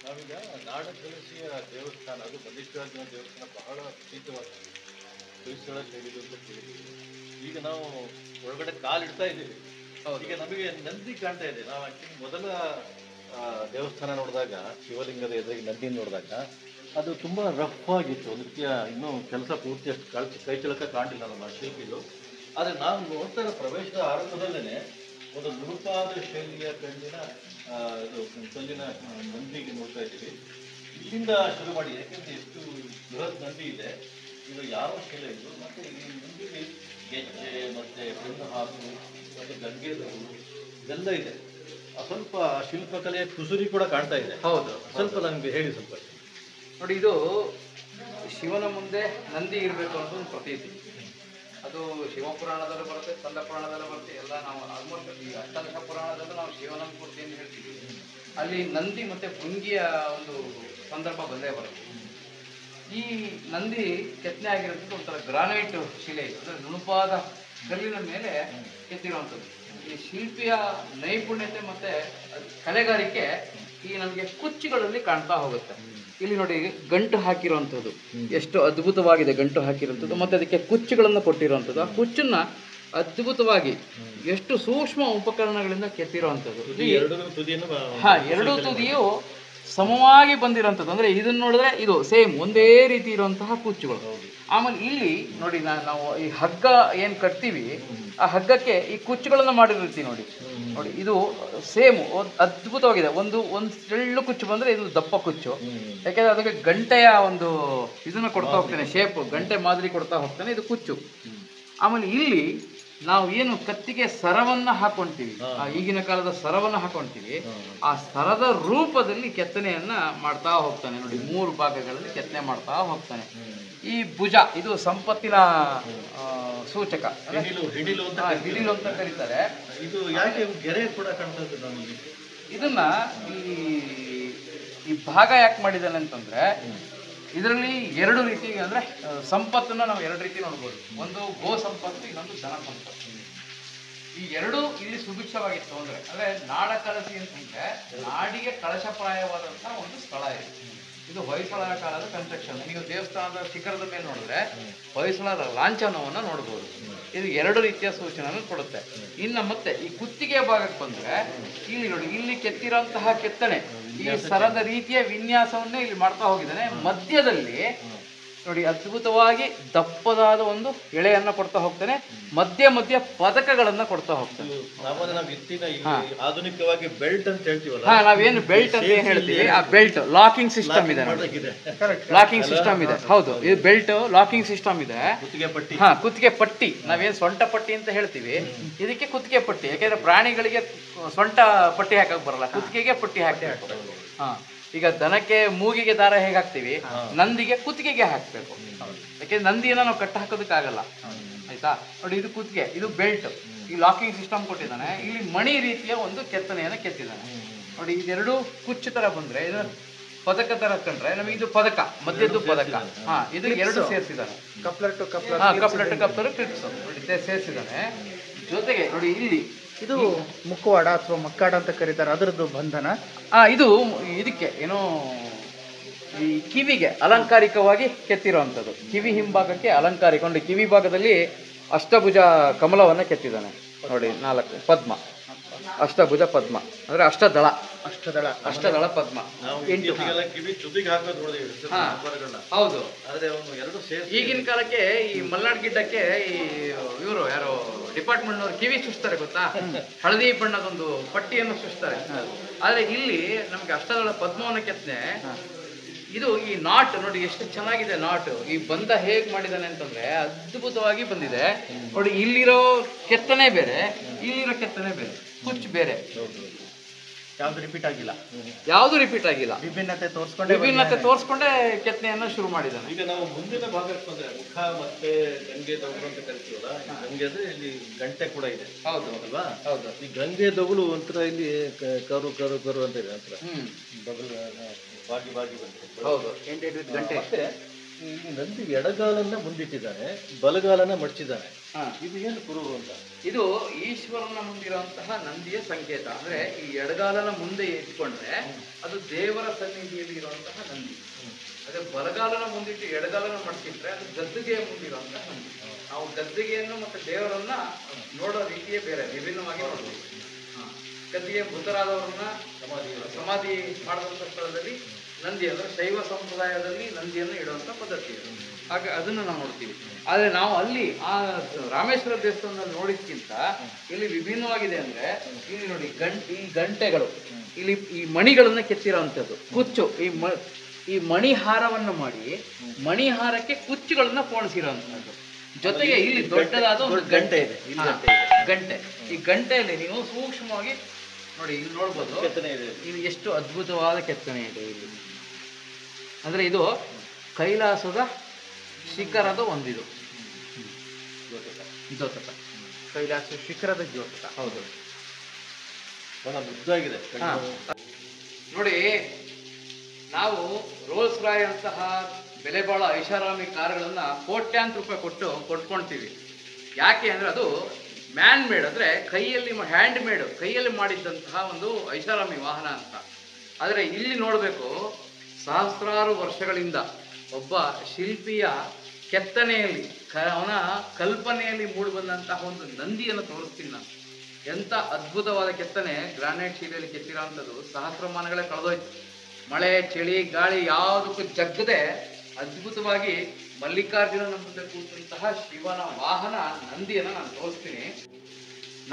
ನಾವೀಗ ನಾಡಕಲಸಿಯ ದೇವಸ್ಥಾನ, ಅದು ಮಲ್ಲಿಕಾರ್ಜುನ ದೇವಸ್ಥಾನ ಬಹಳ ಪ್ರಸಿದ್ಧವಾಗಿದೆ. ಹೊಯ್ಸಳ ಶೈಲಿದು ಅಂತ ಕೇಳಿದ್ದೀವಿ. ಈಗ ನಾವು ಒಳಗಡೆ ಕಾಲಿಡ್ತಾ ಇದ್ದೀವಿ. ಈಗ ನಮಗೆ ನಂದಿ ಕಾಣ್ತಾ ಇದೆ. ನಾವು ಆಕ್ಚುಲಿ ಮೊದಲ ದೇವಸ್ಥಾನ ನೋಡಿದಾಗ, ಶಿವಲಿಂಗದ ಎದುರಿಗೆ ನಂದಿ ನೋಡಿದಾಗ ಅದು ತುಂಬ ರಫ್ ಆಗಿತ್ತು. ಒಂದು ರೀತಿಯ ಇನ್ನೂ ಕೆಲಸ ಪೂರ್ತಿ ಅಷ್ಟು ಕೈ ಚಳಕ ಕಾಣಲಿಲ್ಲ ನಮ್ಮ ಶಿಲ್ಪಿದು. ಆದರೆ ನಾವು ನೋಡ್ತಾ ಇರೋ ಪ್ರವೇಶದ ಆರಂಭದಲ್ಲೇ ಒಂದು ನುಣುಪಾದ ಶೈಲಿಯ ಕಲ್ಲಿನ ಇದು ಕಲ್ಲಿನ ನಂದಿಗೆ ನೋಡ್ತಾ ಇದ್ದೀವಿ. ಇಲ್ಲಿಂದ ಶುರು ಮಾಡಿ, ಯಾಕೆಂದರೆ ಎಷ್ಟು ಬೃಹತ್ ನಂದಿ ಇದೆ, ಇದು ಯಾವ ಶಿಲೆ ಇದು, ಮತ್ತು ಈ ನಂದಿಗೆ ಗೆಜ್ಜೆ ಮತ್ತು ಬೆನ್ನು ಹಾಕು ಮತ್ತು ಗಂಗೆದವರು ಇದೆಲ್ಲ ಇದೆ. ಸ್ವಲ್ಪ ಶಿಲ್ಪಕಲೆಯ ಕುಸುರಿ ಕೂಡ ಕಾಣ್ತಾ ಇದೆ. ಹೌದು, ಸ್ವಲ್ಪ ನನಗೆ ಹೇಳಿ ಸ್ವಲ್ಪ. ನೋಡಿ, ಇದು ಶಿವನ ಮುಂದೆ ನಂದಿ ಇರಬೇಕು ಅಂತ ಒಂದು ಪ್ರತೀತಿ. ಅದು ಶಿವಪುರಾಣದಲ್ಲೂ ಬರುತ್ತೆ, ಸ್ಕಂದ ಪುರಾಣದಲ್ಲೂ ಬರುತ್ತೆ. ಎಲ್ಲ ನಾವು ಆಲ್ಮೋಸ್ಟ್ ಈ ಅಷ್ಟಾದಶ ಪುರಾಣದಲ್ಲೂ ನಾವು ಶಿವನ ಮೂರ್ತಿ ಅಂತ ಹೇಳ್ತೀವಿ. ಅಲ್ಲಿ ನಂದಿ ಮತ್ತು ಭೃಂಗಿಯ ಒಂದು ಸಂದರ್ಭ ಬಂದೇ ಬರುತ್ತೆ. ಈ ನಂದಿ ಕೆತ್ತನೆ ಆಗಿರೋದು ಒಂಥರ ಗ್ರಾನೈಟ್ ಶಿಲೆ ಇದು, ಅಂದರೆ ನುಣುಪಾದ ಕಲ್ಲಿನ ಮೇಲೆ ಕೆತ್ತಿರುವಂಥದ್ದು. ಈ ಶಿಲ್ಪಿಯ ನೈಪುಣ್ಯತೆ ಮತ್ತು ಕಲೆಗಾರಿಕೆ ಈ ನಮಗೆ ಕುಚ್ಚುಗಳಲ್ಲಿ ಕಾಣ್ತಾ ಹೋಗುತ್ತೆ. ಇಲ್ಲಿ ನೋಡಿ, ಗಂಟು ಹಾಕಿರುವಂಥದ್ದು ಎಷ್ಟು ಅದ್ಭುತವಾಗಿದೆ. ಗಂಟು ಹಾಕಿರುವಂಥದ್ದು ಮತ್ತು ಅದಕ್ಕೆ ಕುಚ್ಚುಗಳನ್ನು ಕೊಟ್ಟಿರುವಂಥದ್ದು. ಆ ಕುಚ್ಚನ್ನು ಅದ್ಭುತವಾಗಿ ಎಷ್ಟು ಸೂಕ್ಷ್ಮ ಉಪಕರಣಗಳಿಂದ ಕೆತ್ತಿರುವಂಥದ್ದು. ಎರಡೂ ತುದಿಯು ಸಮವಾಗಿ ಬಂದಿರೋಂಥದ್ದು. ಅಂದರೆ ಇದನ್ನು ನೋಡಿದ್ರೆ ಇದು ಸೇಮ್ ಒಂದೇ ರೀತಿ ಇರುವಂತಹ ಕುಚ್ಚುಗಳು. ಆಮೇಲೆ ಇಲ್ಲಿ ನೋಡಿ, ನಾವು ಈ ಹಗ್ಗ ಏನು ಕಟ್ತೀವಿ, ಆ ಹಗ್ಗಕ್ಕೆ ಈ ಕುಚ್ಚುಗಳನ್ನು ಮಾಡಿರ್ತೀವಿ. ನೋಡಿ ನೋಡಿ, ಇದು ಸೇಮ್ ಅದ್ಭುತವಾಗಿದೆ. ಒಂದು ತೆಳ್ಳು ಕುಚ್ಚು ಬಂದರೆ ಇದು ದಪ್ಪ ಕುಚ್ಚು. ಯಾಕೆಂದರೆ ಅದಕ್ಕೆ ಗಂಟೆಯ ಒಂದು ಇದನ್ನು ಕೊಡ್ತಾ ಹೋಗ್ತಾನೆ, ಶೇಪ್ ಗಂಟೆ ಮಾದರಿ ಕೊಡ್ತಾ ಹೋಗ್ತಾನೆ, ಇದು ಕುಚ್ಚು. ಆಮೇಲೆ ಇಲ್ಲಿ ನಾವು ಏನು ಕತ್ತಿಗೆ ಸರವನ್ನು ಹಾಕೊಂತೀವಿ, ಈಗಿನ ಕಾಲದ ಸರವನ್ನು ಹಾಕೊಂತೀವಿ, ಆ ಸರದ ರೂಪದಲ್ಲಿ ಕೆತ್ತನೆಯನ್ನ ಮಾಡ್ತಾ ಹೋಗ್ತಾನೆ. ನೋಡಿ, 3 ಭಾಗಗಳಲ್ಲಿ ಕೆತ್ತನೆ ಮಾಡ್ತಾ ಹೋಗ್ತಾನೆ. ಈ ಭುಜ ಇದು ಸಂಪತ್ತಿನ ಸೂಚಕ, ಹಿಡಿಲು ಅಂತ ಕರೀತಾರೆ. ಇದು ಯಾಕೆ ಗೆರೆ ಕೂಡ ಕಾಣ್ತದೆ ನಮಗೆ? ಇದನ್ನ ಈ ಭಾಗ ಯಾಕೆ ಮಾಡಿದ್ದಾನೆ ಅಂತಂದ್ರೆ, ಇದರಲ್ಲಿ 2 ರೀತಿ, ಅಂದರೆ ಸಂಪತ್ತನ್ನು ನಾವು 2 ರೀತಿ ನೋಡ್ಬೋದು. ಒಂದು ಗೋ ಸಂಪತ್ತು, ಇನ್ನೊಂದು ಧನ ಸಂಪತ್ತು. ಈ 2 ಇಲ್ಲಿ ಸುಭಿಕ್ಷವಾಗಿತ್ತು. ಅಂದರೆ ನಾಡ ಕಲಸಿ ಅಂತಂದ್ರೆ ನಾಡಿಗೆ ಕಳಶಪ್ರಾಯವಾದಂಥ ಒಂದು ಸ್ಥಳ ಇದೆ. ಇದು ಹೊಯ್ಸಳರ ಕಾಲದ ಕನ್ಸ್ಟ್ರಕ್ಷನ್. ನೀವು ದೇವಸ್ಥಾನದ ಶಿಖರದ ಮೇಲೆ ನೋಡಿದ್ರೆ ಹೊಯ್ಸಳರ ಲಾಂಛನವನ್ನು ನೋಡ್ಬೋದು. ಇದು 2 ರೀತಿಯ ಸೂಚನೆಯನ್ನು ಕೊಡುತ್ತೆ. ಇನ್ನು ಮತ್ತೆ ಈ ಕುತ್ತಿಗೆ ಭಾಗಕ್ಕೆ ಬಂದರೆ ಇಲ್ಲಿ ನೋಡಿ, ಇಲ್ಲಿ ಕೆತ್ತಿರೋಂತಹ ಕೆತ್ತನೆ ಈ ಸರದ ರೀತಿಯ ವಿನ್ಯಾಸವನ್ನೇ ಇಲ್ಲಿ ಮಾಡ್ತಾ ಹೋಗಿದ್ದಾನೆ. ಮಧ್ಯದಲ್ಲಿ ನೋಡಿ, ಅದ್ಭುತವಾಗಿ ದಪ್ಪದಾದ ಒಂದು ಎಳೆಯನ್ನ ಕೊಡ್ತಾ ಹೋಗ್ತಾನೆ. ಮಧ್ಯ ಪದಕಗಳನ್ನ ಕೊಡ್ತಾ ಹೋಗ್ತಾನೆ. ಆಧುನಿಕವಾಗಿ ಬೆಲ್ಟ್ ಅಂತ ಹೇಳ್ತೀವಲ್ಲ, ನಾವೇನು ಬೆಲ್ಟ್ ಅಂತ ಹೇಳ್ತೀವಿ, ಆ ಬೆಲ್ಟ್ ಲಾಕಿಂಗ್ ಸಿಸ್ಟಮ್ ಇದೆ. ಲಾಕಿಂಗ್ ಸಿಸ್ಟಮ್ ಇದೆ. ಹೌದು, ಇದು ಬೆಲ್ಟ್ ಲಾಕಿಂಗ್ ಸಿಸ್ಟಮ್ ಇದೆ. ಕುತ್ತಿಗೆ ಪಟ್ಟಿ, ನಾವೇನು ಸೊಂಟ ಪಟ್ಟಿ ಅಂತ ಹೇಳ್ತೀವಿ, ಇದಕ್ಕೆ ಕುತ್ತಿಗೆ ಪಟ್ಟಿ. ಯಾಕೆಂದ್ರೆ ಪ್ರಾಣಿಗಳಿಗೆ ಸೊಂಟ ಪಟ್ಟಿ ಹಾಕಕ್ ಬರಲ್ಲ, ಕುತ್ತಿಗೆಗೆ ಪಟ್ಟಿ ಹಾಕ್ಬೇಕು. ಈಗ ದನಕ್ಕೆ ಮೂಗಿಗೆ ದಾರ ಹೇಗೆ ಹಾಕ್ತೀವಿ, ನಂದಿಗೆ ಕುತ್ತಿಗೆಗೆ ಹಾಕಬೇಕು. ಯಾಕೆಂದ್ರೆ ನಂದಿಯನ್ನು ನಾವು ಕಟ್ಟ ಹಾಕೋದಕ್ಕಾಗಲ್ಲ. ಆಯ್ತಾ? ನೋಡಿ, ಇದು ಕುತ್ತಿಗೆ, ಇದು ಬೆಲ್ಟ್. ಈ ಲಾಕಿಂಗ್ ಸಿಸ್ಟಮ್ ಕೊಟ್ಟಿದ್ದಾನೆ. ಇಲ್ಲಿ ಮಣಿ ರೀತಿಯ ಒಂದು ಕೆತ್ತನೆಯನ್ನು ಕೆತ್ತಿದ್ದಾನೆ. ನೋಡಿ, ಇದೆರಡು ಕುಚ್ಚು ತರ ಬಂದ್ರೆ, ಇದು ಪದಕ ತರ ಕಂಡ್ರೆ ನಮಗೆ ಇದು ಪದಕ, ಮಧ್ಯದ್ದು ಪದಕ. ಇದು 2 ಸೇರಿಸಿದ್ದಾನೆ. ಕಪ್ಲರ್ ಟು ಕ್ಲಿಪ್ಸ್ ನೋಡಿ ಸೇರಿಸಿದ್ದಾನೆ. ಜೊತೆಗೆ ನೋಡಿ, ಇಲ್ಲಿ ಇದು ಮುಖವಾಡ ಅಥವಾ ಮಕ್ಕಾಡ ಅಂತ ಕರೀತಾರೆ, ಅದರದ್ದು ಬಂಧನ. ಇದು ಇದಕ್ಕೆ ಏನೋ ಈ ಕಿವಿಗೆ ಅಲಂಕಾರಿಕವಾಗಿ ಕೆತ್ತಿರುವಂಥದ್ದು. ಕಿವಿ ಹಿಂಭಾಗಕ್ಕೆ ಅಲಂಕಾರಿಕ. ನೋಡಿ, ಕಿವಿ ಭಾಗದಲ್ಲಿ ಅಷ್ಟಭುಜ ಕಮಲವನ್ನು ಕೆತ್ತಿದ್ದಾನೆ. ನೋಡಿ, 4 ಪದ್ಮ, ಅಷ್ಟಭುಜ ಪದ್ಮ ಅಂದರೆ ಅಷ್ಟದಳ ಪದ್ಮ. ಹೌದು. ಈಗಿನ ಕಾಲಕ್ಕೆ ಈ ಮಲ್ನಾಡ್ ಗಿಡ್ಡಕ್ಕೆ ಈ ಇವರು ಯಾರೋ ಡಿಪಾರ್ಟ್ಮೆಂಟ್ನವ್ರು ಕಿವಿ ಚುಚ್ತಾರೆ, ಗೊತ್ತಾ? ಹಳದಿ ಬಣ್ಣದೊಂದು ಪಟ್ಟಿಯನ್ನು ಚುಚ್ತಾರೆ. ಆದರೆ ಇಲ್ಲಿ ನಮ್ಗೆ ಅಷ್ಟದಳ ಪದ್ಮವನ್ನು ಕೆತ್ತನೆ. ಇದು ಈ ನಾಟ್ ನೋಡಿ ಎಷ್ಟು ಚೆನ್ನಾಗಿದೆ. ನಾಟ್ ಈ ಬಂಧ ಹೇಗೆ ಮಾಡಿದ್ದಾನೆ ಅಂತಂದ್ರೆ ಅದ್ಭುತವಾಗಿ ಬಂದಿದೆ. ನೋಡಿ, ಇಲ್ಲಿರೋ ಕೆತ್ತನೆ ಬೇರೆ, ಇಲ್ಲಿರೋ ಕೆತ್ತನೆ ಬೇರೆ, ಕುಚ್ಚು ಬೇರೆ. ಯಾವುದು ರಿಪೀಟ್ ಆಗಿಲ್ಲ. ವಿಭಿನ್ನತೆ ತೋರಿಸ್ಕೊಂಡೇ ಕೆತ್ತನೆಯನ್ನು ಶುರು ಮಾಡಿದ್ದಾನೆ. ಈಗ ನಾವು ಮುಂದಿನ ಭಾಗಕ್ಕೆ ಬಂದ್ರೆ ಮುಖ ಮತ್ತೆ ಗಂಗೆ ದೌಲು ಅಂತ ಕರಿತೀವಲ್ಲ, ಗಂಗೆ ಅಂದ್ರೆ ಇಲ್ಲಿ ಗಂಟೆ ಕೂಡ ಇದೆ. ಹೌದು ಅಲ್ವಾ? ಹೌದು. ಈ ಗಂಗೆ ದೌಲು ಒಂಥರ ಇಲ್ಲಿ ಕರು ಕರು ಕರು ಅಂತ ಇದೆ, ಒಂಥರ ಬಾಗಿ ಬಂದಿದೆ. ಹೌದು, ಮತ್ತೆ ಈ ನಂದಿ ಎಡಗಾಲನ್ನ ಮುಂದಿಟ್ಟಿದ್ದಾನೆ, ಬಲಗಾಲನ ಮಡಚಿದ್ದಾನೆ. ಇದು ಏನು ಕುರುಹು ಅಂತ? ಇದು ಈಶ್ವರನ ಮುಂದಿರುವಂತಹ ನಂದಿಯ ಸಂಕೇತ. ಅಂದ್ರೆ ಈ ಎಡಗಾಲನ ಮುಂದೆ ಇಟ್ಕೊಂಡ್ರೆ ಅದು ದೇವರ ಸನ್ನಿಧಿಯಲ್ಲಿ ಇರುವಂತಹ ನಂದಿ. ಅದೇ ಬಲಗಾಲನ ಮುಂದಿಟ್ಟು ಎಡಗಾಲನ ಮಡಚಿಟ್ರೆ ಅದು ಗದ್ದುಗೆಯ ಮುಂದಿರುವಂತಹ ನಂದಿ. ನಾವು ಗದ್ದುಗೆಯನ್ನು ಮತ್ತೆ ದೇವರನ್ನ ನೋಡೋ ರೀತಿಯೇ ಬೇರೆ, ವಿಭಿನ್ನವಾಗಿ ನೋಡ್ಬೋದು. ಗದ್ದುಗೆ ಮೃತರಾದವರನ್ನ ಸಮಾಧಿ ಮಾಡಿದಂಥ ಸ್ಥಳದಲ್ಲಿ ನಂದಿ, ಅಂದ್ರೆ ಶೈವ ಸಂಪ್ರದಾಯದಲ್ಲಿ ನಂದಿಯನ್ನು ಇಡುವಂಥ ಪದ್ಧತಿ ಇದೆ. ಹಾಗೆ ಅದನ್ನು ನಾವು ನೋಡ್ತೀವಿ. ಆದರೆ ನಾವು ಅಲ್ಲಿ ಆ ರಾಮೇಶ್ವರ ದೇವಸ್ಥಾನದಲ್ಲಿ ನೋಡಿದ್ಕಿಂತ ಇಲ್ಲಿ ವಿಭಿನ್ನವಾಗಿದೆ. ಅಂದ್ರೆ ಇಲ್ಲಿ ನೋಡಿ ಈ ಗಂಟೆಗಳು, ಇಲ್ಲಿ ಈ ಮಣಿಗಳನ್ನ ಕೆತ್ತಿರೋವಂಥದ್ದು, ಕುಚ್ಚು, ಈ ಮಣಿಹಾರವನ್ನು ಮಾಡಿ ಮಣಿಹಾರಕ್ಕೆ ಕುಚ್ಚುಗಳನ್ನ ಪೋಣಿಸಿರೋವಂಥದ್ದು. ಜೊತೆಗೆ ಇಲ್ಲಿ ದೊಡ್ಡದಾದ ಒಂದು ಗಂಟೆ ಇದೆ. ಗಂಟೆ, ಈ ಗಂಟೆಯಲ್ಲಿ ನೀವು ಸೂಕ್ಷ್ಮವಾಗಿ ನೋಡಿ, ಇಲ್ಲಿ ನೋಡ್ಬೋದು ಕೆತ್ತನೆ ಇದೆ. ಇಲ್ಲಿ ಎಷ್ಟು ಅದ್ಭುತವಾದ ಕೆತ್ತನೆ ಇದೆ ಇಲ್ಲಿ. ಅಂದ್ರೆ ಇದು ಕೈಲಾಸದ ಶಿಖರದ ಒಂದಿದು ದ್ಯೋತಕ, ಕೈಲಾಸ ಶಿಖರದ ದ್ಯೋತಕ. ಹೌದು, ಬಹಳ ಮುದ್ದಾಗಿದೆ. ನೋಡಿ ನಾವು ರೋಲ್ಸ್ ರಾಯ್ ಅಂತಹ ಬೆಲೆ ಬಾಳ ಐಷಾರಾಮಿ ಕಾರುಗಳನ್ನ ಕೋಟ್ಯಾಂತರ ರೂಪಾಯಿ ಕೊಟ್ಟು ಕೊಂಡ್ಕೊಳ್ತೀವಿ. ಯಾಕೆ ಅಂದ್ರೆ ಅದು ಮ್ಯಾನ್ ಮೇಡ್, ಅಂದ್ರೆ ಕೈಯಲ್ಲಿ ಹ್ಯಾಂಡ್ ಮೇಡ್, ಕೈಯಲ್ಲಿ ಮಾಡಿದ್ದಂತಹ ಒಂದು ಐಷಾರಾಮಿ ವಾಹನ ಅಂತ. ಆದರೆ ಇಲ್ಲಿ ನೋಡಬೇಕು, ಸಹಸ್ರಾರು ವರ್ಷಗಳಿಂದ ಒಬ್ಬ ಶಿಲ್ಪಿಯ ಕೆತ್ತನೆಯಲ್ಲಿ, ಅವನ ಕಲ್ಪನೆಯಲ್ಲಿ ಮೂಡಿಬಂದಂತಹ ಒಂದು ನಂದಿಯನ್ನು ತೋರಿಸ್ತೀನಿ ನಾನು. ಎಂಥ ಅದ್ಭುತವಾದ ಕೆತ್ತನೆ, ಗ್ರಾನೈಟ್ ಶೀಲೆಯಲ್ಲಿ ಕೆತ್ತಿರೋಂಥದ್ದು. ಸಹಸ್ರಮಾನಗಳೇ ಕಳೆದೋಯ್ತು, ಮಳೆ ಚಳಿ ಗಾಳಿ ಯಾವುದಕ್ಕೂ ಜಗ್ಗದೆ ಅದ್ಭುತವಾಗಿ ಮಲ್ಲಿಕಾರ್ಜುನನ ಮುಂದೆ ಕೂತಂತಹ ಶಿವನ ವಾಹನ ನಂದಿಯನ್ನು ನಾನು ತೋರಿಸ್ತೀನಿ.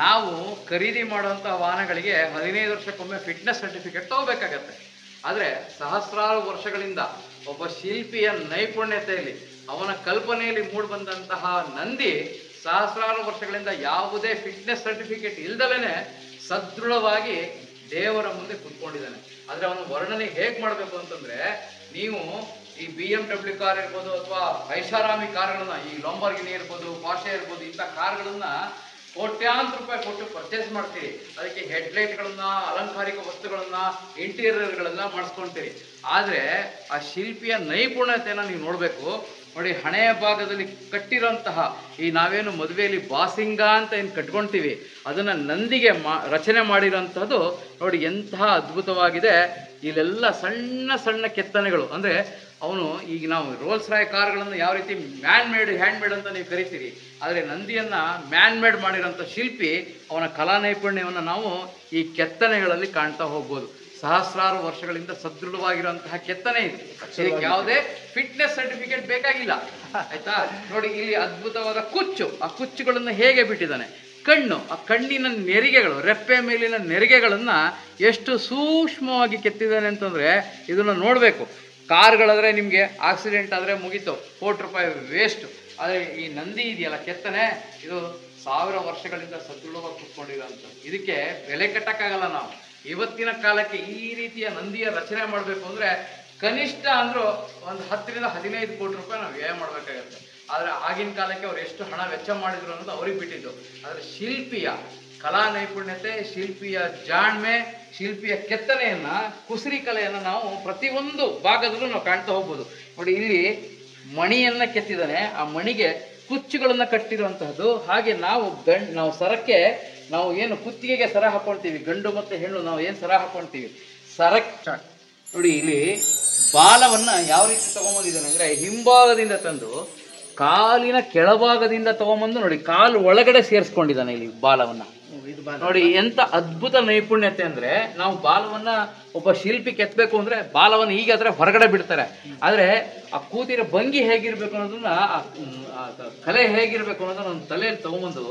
ನಾವು ಖರೀದಿ ಮಾಡುವಂತಹ ವಾಹನಗಳಿಗೆ 15 ವರ್ಷಕ್ಕೊಮ್ಮೆ ಫಿಟ್ನೆಸ್ ಸರ್ಟಿಫಿಕೇಟ್ ತಗೋಬೇಕಾಗತ್ತೆ. ಆದರೆ ಸಹಸ್ರಾರು ವರ್ಷಗಳಿಂದ ಒಬ್ಬ ಶಿಲ್ಪಿಯ ನೈಪುಣ್ಯತೆಯಲ್ಲಿ, ಅವನ ಕಲ್ಪನೆಯಲ್ಲಿ ಮೂಡಿಬಂದಂತಹ ನಂದಿ ಸಹಸ್ರಾರು ವರ್ಷಗಳಿಂದ ಯಾವುದೇ ಫಿಟ್ನೆಸ್ ಸರ್ಟಿಫಿಕೇಟ್ ಇಲ್ದಲೇ ಸದೃಢವಾಗಿ ದೇವರ ಮುಂದೆ ಕುತ್ಕೊಂಡಿದ್ದಾನೆ. ಆದರೆ ಅವನ ವರ್ಣನೆ ಹೇಗೆ ಮಾಡಬೇಕು ಅಂತಂದ್ರೆ, ನೀವು ಈ BMW ಕಾರ್ ಇರ್ಬೋದು ಅಥವಾ ಐಷಾರಾಮಿ ಕಾರ್ಗಳನ್ನ, ಈ ಲಂಬೋರ್ಗಿನಿ ಇರ್ಬೋದು, ಪಾರ್ಷೆ ಇರ್ಬೋದು, ಇಂಥ ಕಾರ್ಗಳನ್ನ ಕೋಟ್ಯಾಂತರ ರೂಪಾಯಿ ಕೊಟ್ಟು ಪರ್ಚೇಸ್ ಮಾಡ್ತೀರಿ. ಅದಕ್ಕೆ ಹೆಡ್ಲೈಟ್ಗಳನ್ನ, ಅಲಂಕಾರಿಕ ವಸ್ತುಗಳನ್ನ, ಇಂಟೀರಿಯರ್ಗಳನ್ನ ಮಾಡಿಸ್ಕೊಳ್ತೀರಿ. ಆದರೆ ಆ ಶಿಲ್ಪಿಯ ನೈಪುಣ್ಯತೆಯನ್ನು ನೀವು ನೋಡಬೇಕು. ನೋಡಿ, ಹಣೆಯ ಭಾಗದಲ್ಲಿ ಕಟ್ಟಿರೋಂತಹ ಈ ನಾವೇನು ಮದುವೆಯಲ್ಲಿ ಬಾಸಿಂಗ ಅಂತ ಏನು ಕಟ್ಕೊಳ್ತೀವಿ, ಅದನ್ನು ನಂದಿಗೆ ರಚನೆ ಮಾಡಿರೋಂಥದ್ದು ನೋಡಿ ಎಂತಹ ಅದ್ಭುತವಾಗಿದೆ. ಇಲ್ಲೆಲ್ಲ ಸಣ್ಣ ಸಣ್ಣ ಕೆತ್ತನೆಗಳು. ಅಂದರೆ ಅವನು, ಈಗ ನಾವು ರೋಲ್ಸ್ ರಾಯ್ ಕಾರ್ಗಳನ್ನು ಯಾವ ರೀತಿ ಮ್ಯಾನ್ ಮೇಡ್, ಹ್ಯಾಂಡ್ ಮೇಡ್ ಅಂತ ನೀವು ಕರಿತೀರಿ, ಆದರೆ ನಂದಿಯನ್ನು ಮ್ಯಾನ್ ಮೇಡ್ ಮಾಡಿರೋಂಥ ಶಿಲ್ಪಿ, ಅವನ ಕಲಾ ನೈಪುಣ್ಯವನ್ನು ನಾವು ಈ ಕೆತ್ತನೆಗಳಲ್ಲಿ ಕಾಣ್ತಾ ಹೋಗ್ಬೋದು. ಸಹಸ್ರಾರು ವರ್ಷಗಳಿಂದ ಸದೃಢವಾಗಿರುವಂತಹ ಕೆತ್ತನೆ ಇದೆ. ಇದಕ್ಕೆ ಯಾವುದೇ ಫಿಟ್ನೆಸ್ ಸರ್ಟಿಫಿಕೇಟ್ ಬೇಕಾಗಿಲ್ಲ, ಆಯ್ತಾ? ನೋಡಿ, ಇಲ್ಲಿ ಅದ್ಭುತವಾದ ಕುಚ್ಚು, ಆ ಕುಚ್ಚುಗಳನ್ನು ಹೇಗೆ ಬಿಟ್ಟಿದ್ದಾನೆ. ಕಣ್ಣು, ಆ ಕಣ್ಣಿನ ನೆರಿಗೆಗಳು, ರೆಪ್ಪೆ ಮೇಲಿನ ನೆರಿಗೆಗಳನ್ನು ಎಷ್ಟು ಸೂಕ್ಷ್ಮವಾಗಿ ಕೆತ್ತಿದ್ದಾನೆ ಅಂತಂದರೆ ಇದನ್ನು ನೋಡಬೇಕು. ಕಾರ್ಗಳಾದರೆ ನಿಮಗೆ ಆಕ್ಸಿಡೆಂಟ್ ಆದರೆ ಮುಗೀತು, ಕೋಟಿ ರೂಪಾಯಿ ವೇಸ್ಟು. ಆದರೆ ಈ ನಂದಿ ಇದೆಯಲ್ಲ ಕೆತ್ತನೆ, ಇದು 1000 ವರ್ಷಗಳಿಂದ ಸದೃಢವಾಗಿ ಕೂತ್ಕೊಂಡಿರೋಂಥದ್ದು. ಇದಕ್ಕೆ ಬೆಲೆ ಕಟ್ಟಕ್ಕಾಗಲ್ಲ ನಾವು. ಇವತ್ತಿನ ಕಾಲಕ್ಕೆ ಈ ರೀತಿಯ ನಂದಿಯ ರಚನೆ ಮಾಡಬೇಕು ಅಂದರೆ ಕನಿಷ್ಠ ಅಂದರೂ ಒಂದು 10 ರಿಂದ 15 ಕೋಟಿ ರೂಪಾಯಿ ನಾವು ವ್ಯಯ ಮಾಡಬೇಕಾಗತ್ತೆ. ಆದರೆ ಆಗಿನ ಕಾಲಕ್ಕೆ ಅವ್ರು ಎಷ್ಟು ಹಣ ವೆಚ್ಚ ಮಾಡಿದ್ರು ಅನ್ನೋದು ಅವ್ರಿಗೆ ಬಿಟ್ಟಿದ್ದು. ಆದರೆ ಶಿಲ್ಪಿಯ ಕಲಾ ನೈಪುಣ್ಯತೆ, ಶಿಲ್ಪಿಯ ಜಾಣ್ಮೆ, ಶಿಲ್ಪಿಯ ಕೆತ್ತನೆಯನ್ನು, ಕುಸರಿ ಕಲೆಯನ್ನು ನಾವು ಪ್ರತಿಯೊಂದು ಭಾಗದಲ್ಲೂ ನಾವು ಕಾಣ್ತಾ ಹೋಗ್ಬೋದು. ನೋಡಿ, ಇಲ್ಲಿ ಮಣಿಯನ್ನು ಕೆತ್ತಿದ್ದಾನೆ, ಆ ಮಣಿಗೆ ಕುಚ್ಚುಗಳನ್ನು ಕಟ್ಟಿರುವಂತಹದ್ದು. ಹಾಗೆ ನಾವು ಸರಕ್ಕೆ, ನಾವು ಏನು ಕುತ್ತಿಗೆಗೆ ಸರ ಹಾಕೊಳ್ತೀವಿ, ಗಂಡು ಮತ್ತು ಹೆಣ್ಣು ನಾವು ಏನು ಸರ ಹಾಕೊಳ್ತೀವಿ, ಸರಕ್ಕೆ ನೋಡಿ ಇಲ್ಲಿ ಬಾಲವನ್ನ ಯಾವ ರೀತಿ ತಗೊಂಬಂದಿದ್ದಾನೆ ಅಂದ್ರೆ, ಹಿಂಭಾಗದಿಂದ ತಂದು ಕಾಲಿನ ಕೆಳಭಾಗದಿಂದ ತಗೊಂಬಂದು ನೋಡಿ ಕಾಲು ಒಳಗಡೆ ಸೇರಿಸ್ಕೊಂಡಿದ್ದಾನೆ ಇಲ್ಲಿ ಬಾಲವನ್ನ. ನೋಡಿ ಎಂತ ಅದ್ಭುತ ನೈಪುಣ್ಯತೆ ಅಂದ್ರೆ, ನಾವು ಬಾಲವನ್ನ ಒಬ್ಬ ಶಿಲ್ಪಿ ಕೆತ್ತಬೇಕು ಅಂದ್ರೆ ಬಾಲವನ್ನು ಹೀಗಾದ್ರೆ ಹೊರಗಡೆ ಬಿಡ್ತಾರೆ. ಆದ್ರೆ ಆ ಕೂತಿರೋ ಭಂಗಿ ಹೇಗಿರ್ಬೇಕು ಅನ್ನೋದನ್ನ, ಆ ಕಲೆ ಹೇಗಿರ್ಬೇಕು ಅನ್ನೋದನ್ನ ಒಂದು ತಲೆಯಲ್ಲಿ ತಗೊಂಬಂದು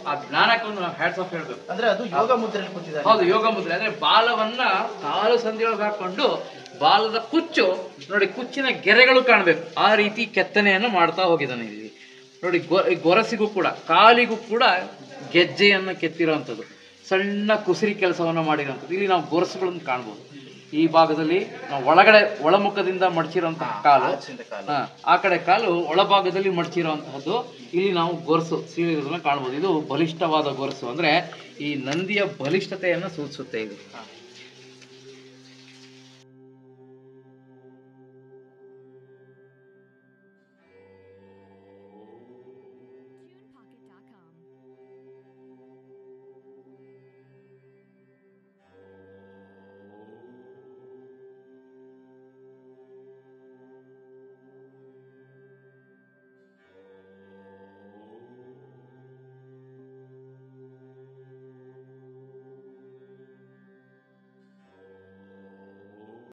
ಆ ಜ್ಞಾನಕ್ಕೆ ಒಂದು ನಾವು ಹ್ಯಾಟ್ಸ್ ಆಫ್ ಹೇಳ್ಬೇಕು. ಅಂದ್ರೆ ಅದು ಯೋಗ ಮುದ್ರೆ ಕೂತಿದ್ದಾರೆ. ಹೌದು, ಯೋಗ ಮುದ್ರೆ. ಅಂದ್ರೆ ಬಾಲವನ್ನ ಕಾಲು ಸಂಧಿಯೊಳಗೆ ಹಾಕೊಂಡು ಬಾಲದ ಕುಚ್ಚು ನೋಡಿ, ಕುಚ್ಚಿನ ಗೆರೆಗಳು ಕಾಣಬೇಕು, ಆ ರೀತಿ ಕೆತ್ತನೆಯನ್ನು ಮಾಡ್ತಾ ಹೋಗಿದ್ದಾನೆ ಇಲ್ಲಿ. ನೋಡಿ, ಗೊರಸಿಗೂ ಕೂಡ, ಕಾಲಿಗೂ ಕೂಡ ಗೆಜ್ಜೆಯನ್ನು ಕೆತ್ತಿರೋವಂಥದ್ದು, ಸಣ್ಣ ಕುಸರಿ ಕೆಲಸವನ್ನು ಮಾಡಿರೋವಂಥದ್ದು. ಇಲ್ಲಿ ನಾವು ಗೊರಸುಗಳನ್ನು ಕಾಣ್ಬೋದು. ಈ ಭಾಗದಲ್ಲಿ ನಾವು ಒಳಗಡೆ ಒಳಮುಖದಿಂದ ಮಡಚಿರುವಂತಹ ಕಾಲು, ಆ ಕಡೆ ಕಾಲು ಒಳಭಾಗದಲ್ಲಿ ಮಡಚಿರುವಂತಹದ್ದು. ಇಲ್ಲಿ ನಾವು ಗೊರಸು ಸೀಳೆಗಳನ್ನು ಕಾಣ್ಬೋದು. ಇದು ಬಲಿಷ್ಠವಾದ ಗೊರಸು, ಅಂದ್ರೆ ಈ ನಂದಿಯ ಬಲಿಷ್ಠತೆಯನ್ನು ಸೂಚಿಸುತ್ತೆ ಇದು.